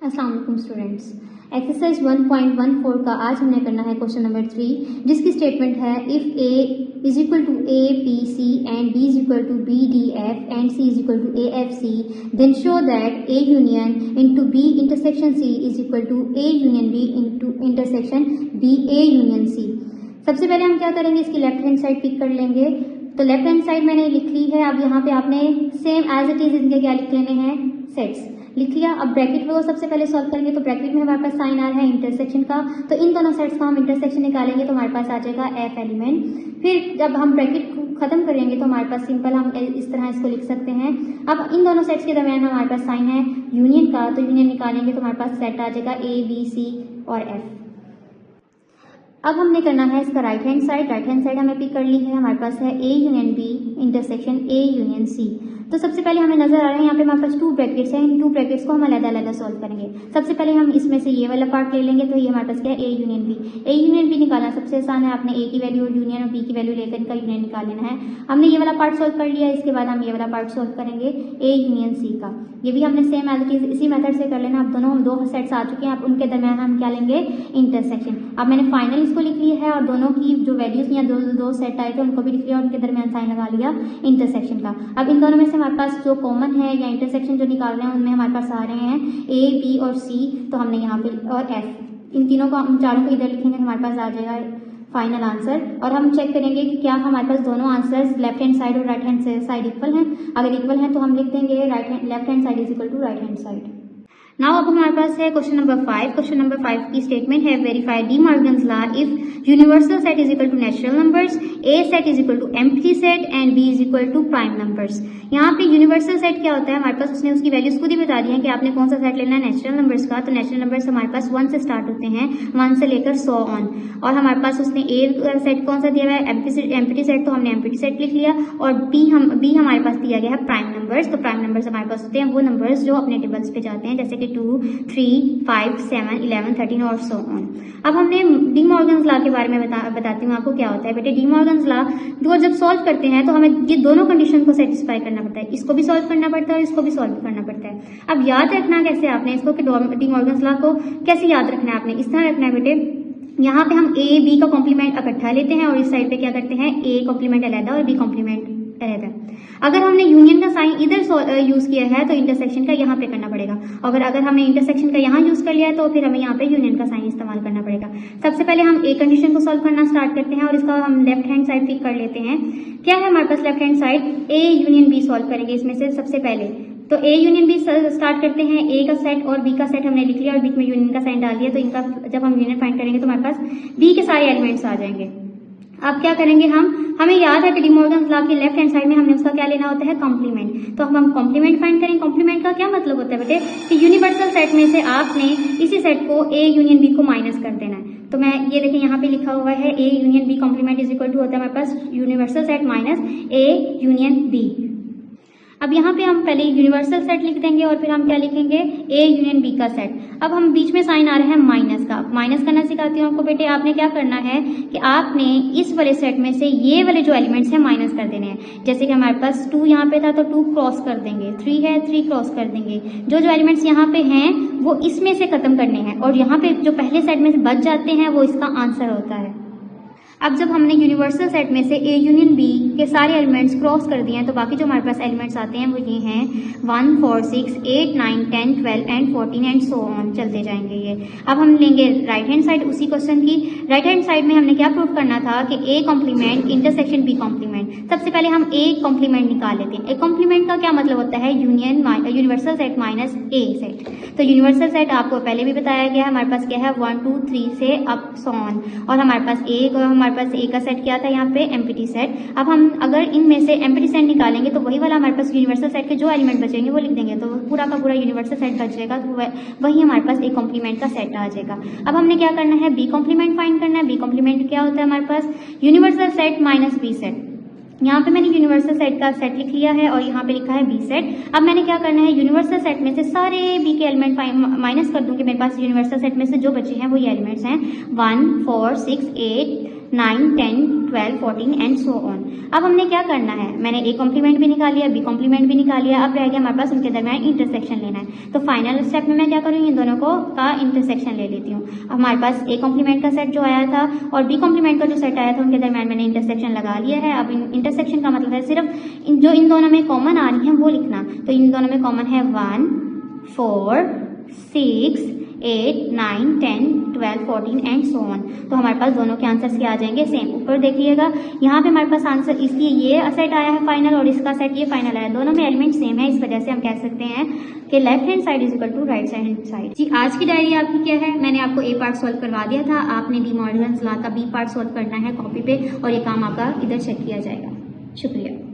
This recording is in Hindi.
अस्सलाम वालेकुम स्टूडेंट्स। एक्सरसाइज 1.14 का आज हमने करना है क्वेश्चन नंबर 3, जिसकी स्टेटमेंट है if A is equal to A B C and B is equal to B D F and C is equal to A F C, then show that A union into B intersection C is equal to A union B into intersection B A union C. सबसे पहले हम क्या करेंगे, इसकी लेफ्ट हैंड साइड पिक कर लेंगे। तो लेफ्ट हैंड साइड मैंने लिख ली है। अब यहाँ पे आपने सेम एज इट इज इनके क्या लिख लेने हैं, सेट्स लिख लिया। अब ब्रैकेट को सबसे पहले सॉल्व करेंगे, तो ब्रैकेट में हमारे पास साइन आ रहा है इंटरसेक्शन का, तो इन दोनों सेट्स का हम इंटरसेक्शन निकालेंगे तो हमारे पास आ जाएगा एफ एलिमेंट। फिर जब हम ब्रैकेट खत्म करेंगे तो हमारे पास सिंपल हम इस तरह इसको लिख सकते हैं। अब इन दोनों सेट्स के दरमियान हमारे पास साइन है यूनियन का, तो यूनियन निकालेंगे तो हमारे पास सेट आ जाएगा ए बी सी और एफ। अब हमने करना है इसका right hand side. Right hand side हमें पिक कर ली है। हमारे पास है A union B intersection A union C. तो सबसे पहले हमें नजर आ रहा है यहाँ पे हमारे पास 2 ब्रैकेट्स हैं। इन 2 ब्रैकेट्स को हम अलग-अलग सॉल्व करेंगे। सबसे पहले हम इसमें से ये वाला पार्ट ले लेंगे, तो ये हमारे पास क्या है, A union B. A union B निकालना सबसे आसान है। आपने ए की वैल्यू और यूनियन और बी की वैल्यू लेकर इनका यूनियन निकाल लेना है। हमने ये वाला पार्ट सॉल्व कर लिया। इसके बाद हम ये वाला पार्ट सॉल्व करेंगे ए यूनियन सी का। ये भी हमने सेम एज इट इज इसी मेथड से कर लेना। अब दोनों 2 सेट्स आ चुके हैं। अब उनके दरमियान हम क्या लेंगे, इंटरसेक्शन। अब मैंने फाइनल इसको लिख लिया है और दोनों की जो वैल्यूज या दो सेट आए थे उनको भी लिख लिया और उनके दरमियान साइन लगा लिया इंटरसेक्शन का। अब इन दोनों में से हमारे पास जो कॉमन है या इंटरसेक्शन जो निकाल रहे हैं उनमें हमारे पास आ रहे हैं ए बी और सी, तो हमने यहाँ पे और एफ, इन तीनों को हम चारों को इधर लिखेंगे, हमारे पास आ जाएगा फाइनल आंसर। और हम चेक करेंगे कि क्या हमारे पास दोनों आंसर्स लेफ्ट हैंड साइड और राइट हैंड साइड इक्वल हैं। अगर इक्वल हैं तो हम लिख देंगे left hand side is equal to right hand side. Now अब हमारे पास है क्वेश्चन नंबर 5। क्वेश्चन नंबर 5 की स्टेटमेंट है verify De Morgan's law if universal set is equal to natural numbers, A set is equal to empty set and B is equal to prime numbers. यहाँ पे यूनिवर्सल सेट क्या होता है, हमारे पास उसने उसकी वैल्यूज खुद ही बता दी है कि आपने कौन सा सेट लेना है, नेचुरल नंबर्स का। तो नेचुरल नंबर्स हमारे पास 1 से स्टार्ट होते हैं, 1 से लेकर 100 ऑन। और हमारे पास उसने ए सेट कौन सा दिया हुआ है, एम्प्टी सेट, तो हमने एम्प्टी सेट लिख लिया। और बी हमारे पास दिया गया है प्राइम नंबर्स। तो प्राइम नंबर्स हमारे पास होते हैं वो नंबर्स जो अपने टेबल्स पे जाते हैं, जैसे कि 2, 3, 5, 7, 11, 13 और सो ऑन। अब हमने डी मॉर्गन्स लॉ के बारे में बताती हूँ आपको क्या होता है। बेटे डी मॉर्गन्स लॉ जब सॉल्व करते हैं तो हमें ये दोनों कंडीशन को सेटिस्फाई करना पड़ता है, इसको भी सॉल्व करना पड़ता है और इसको भी सॉल्व करना पड़ता है। अब याद रखना कैसे आपने इसको कि डी मॉर्गन्स लॉ को कैसे याद रखना है, आपने इस तरह रखना है बेटे। यहाँ पे हम ए बी का कॉम्प्लीमेंट इकट्ठा लेते हैं और इस साइड पे क्या करते हैं, ए कॉम्प्लीमेंट अलग और बी कॉम्प्लीमेंट अलग। अगर हमने यूनियन का साइन इधर यूज किया है तो इंटरसेक्शन का यहाँ पे करना पड़ेगा। अगर हमने इंटरसेक्शन का यहाँ यूज कर लिया है तो फिर हमें यहाँ पे यूनियन का साइन इस्तेमाल करना पड़ेगा। सबसे पहले हम ए कंडीशन को सॉल्व करना स्टार्ट करते हैं और इसका हम लेफ्ट हैंड साइड पिक कर लेते हैं। क्या है हमारे पास left hand side, A union B solve करेंगे इसमें से सबसे पहले। तो ए यूनियन बी स्टार्ट करते हैं। ए का सेट और बी का सेट हमने लिख लिया और बीच में यूनियन का साइन डाल दिया। तो इनका जब हम यूनियन फाइंड करेंगे तो हमारे पास बी के सारे एलिमेंट्स आ जाएंगे। अब क्या करेंगे हमें याद है कि डी मॉर्गन्स लॉ के लेफ्ट हैंड साइड में हमने उसका क्या लेना होता है, कॉम्प्लीमेंट। तो हम कॉम्प्लीमेंट फाइंड करेंगे। कॉम्प्लीमेंट का क्या मतलब होता है बेटे कि यूनिवर्सल सेट में से आपने इसी सेट को ए यूनियन बी को माइनस कर देना है। तो मैं ये देखिए यहाँ पे लिखा हुआ है A union B complement is equal to होता है हमारे पास universal set minus A union B. अब यहाँ पे हम पहले यूनिवर्सल सेट लिख देंगे और फिर हम क्या लिखेंगे, ए यूनियन बी का सेट। अब हम बीच में साइन आ रहा है माइनस का। माइनस करना सिखाती हूँ आपको बेटे। आपने क्या करना है कि आपने इस वाले सेट में से ये वाले जो एलिमेंट्स हैं माइनस कर देने हैं। जैसे कि हमारे पास 2 यहाँ पे था तो 2 क्रॉस कर देंगे, 3 है 3 क्रॉस कर देंगे। जो एलिमेंट्स यहाँ पे हैं वो इसमें से खत्म करने हैं और यहाँ पे जो पहले सेट में से बच जाते हैं वो इसका आंसर होता है। अब जब हमने यूनिवर्सल सेट में से ए यूनियन बी के सारे एलिमेंट्स क्रॉस कर दिए हैं तो बाकी जो हमारे पास एलिमेंट्स आते हैं वो ये हैं 1, 4, 6, 8, 9, 10, 12 एंड 14 एंड सो ऑन चलते जाएंगे ये। अब हम लेंगे राइट हैंड साइड उसी क्वेश्चन की। राइट हैंड साइड में हमने क्या प्रूव करना था कि A complement intersection B complement. सबसे पहले हम ए कॉम्प्लीमेंट निकाल लेते हैं। ए कॉम्प्लीमेंट का क्या मतलब होता है, यूनिवर्सल सेट माइनस ए सेट। तो यूनिवर्सल सेट आपको पहले भी बताया गया है, हमारे पास क्या है 1, 2, 3 से अप सो ऑन। और हमारे पास हमारे पास ए का सेट क्या था यहाँ पे, एम्प्टी सेट। अब हम अगर इनमें से एम्प्टी सेट निकालेंगे तो वही वाला हमारे पास यूनिवर्सल सेट के जो एलिमेंट बचेंगे वो लिख देंगे, तो पूरा का पूरा यूनिवर्सल सेट बच जाएगा। तो वही हमारे पास ए कॉम्प्लीमेंट का सेट आ जाएगा। अब हमने क्या करना है, बी कॉम्प्लीमेंट फाइंड करना है। बी कॉम्प्लीमेंट क्या होता है हमारे पास, universal set minus B set. यहाँ पे मैंने यूनिवर्सल सेट का सेट लिख लिया है और यहाँ पे लिखा है बी सेट। अब मैंने क्या करना है, यूनिवर्सल सेट में से सारे बी के एलिमेंट माइनस कर दूंगी। मेरे पास यूनिवर्सल सेट में से जो बचे हैं वो ये एलिमेंट्स हैं 1, 4, 6, 8, 9, 10, 12, 14 एंड सो ऑन। अब हमने क्या करना है, मैंने ए कॉम्प्लीमेंट भी निकाल लिया, बी कॉम्प्लीमेंट भी निकाल लिया, अब रह गया हमारे पास उनके दरमियान इंटरसेक्शन लेना है। तो फाइनल स्टेप में मैं क्या करूँगी, इन दोनों को का इंटरसेक्शन ले लेती हूँ। अब हमारे पास ए कॉम्प्लीमेंट का सेट जो आया था और बी कॉम्प्लीमेंट का जो सेट आया था उनके दरमियान मैंने इंटरसेक्शन लगा लिया है। अब इंटरसेक्शन का मतलब है सिर्फ जो इन दोनों में कॉमन आ रही है वो लिखना। तो इन दोनों में कॉमन है 1, 4, 6, 8, 9, 10, 12, 14 एंड सो ऑन। तो हमारे पास दोनों के आंसर्स क्या आ जाएंगे, सेम। ऊपर देखिएगा यहाँ पे हमारे पास आंसर, इसलिए ये सेट आया है फाइनल और इसका सेट ये फाइनल आया, दोनों में एलिमेंट सेम है, इस वजह से हम कह सकते हैं कि left hand side is equal to right hand side. जी, आज की डायरी आपकी क्या है, मैंने आपको ए पार्ट सॉल्व करवा दिया था, आपने डी मॉडल्स लॉ का बी पार्ट सॉल्व करना है कॉपी पे और ये काम आपका इधर चेक किया जाएगा। शुक्रिया।